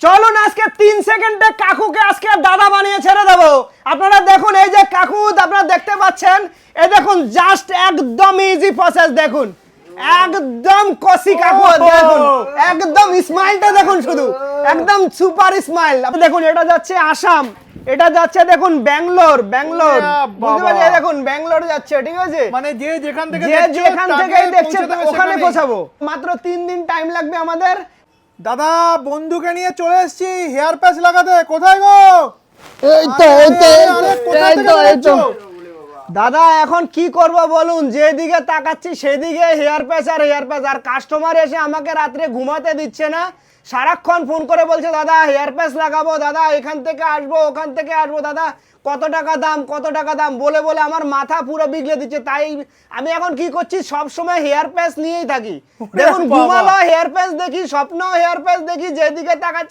চলুন আজকে 3 সেকেন্ডে কাকুকে আজকে দাদা বানিয়ে ছেড়ে দেবো। আপনারা দেখুন এই যে কাকু আপনারা দেখতে পাচ্ছেন, এই দেখুন জাস্ট একদম ইজি প্রসেস, দেখুন একদম কষি কাকু, দেখুন একদম স্মাইলটা দেখুন, শুধু একদম সুপার স্মাইল। আপনি দেখুন এটা যাচ্ছে আসাম, এটা যাচ্ছে দেখুন ব্যাঙ্গালোর, বুঝতে পারছেন, দেখুন ব্যাঙ্গালোর যাচ্ছে, ঠিক আছে, মানে যে যেখান থেকে দেখছে ওখানে পৌঁছাবো। মাত্র 3 দিন টাইম লাগবে আমাদের। দাদা বন্ধুকে নিয়ে চলে এসেছি হেয়ার প্যাচ লাগাতে। কোথায় গো? এই তো দাদা এখন কি করব বলুন, যেদিকে তাকাচ্ছি সেদিকে হেয়ার প্যাচ আর হেয়ার প্যাচ, আর কাস্টমার এসে আমাকে রাত্রে ঘুমাতে দিচ্ছে না, সারাক্ষণ ফোন করে বলছে দাদা হেয়ার প্যাচ লাগাবো, দাদা এখান থেকে আসবো ওখান থেকে আসবো, দাদা কত টাকা দাম বলে বলে আমার মাথা পুরো বিগড়ে দিচ্ছে। তাই আমি এখন কি করছি, সব সময় হেয়ার প্যাচ নিয়েই থাকি। দেখুন ঘুমালো হেয়ার প্যাচ দেখি, স্বপ্ন হেয়ার প্যাচ দেখি, যেদিকে তাকাচ্ছি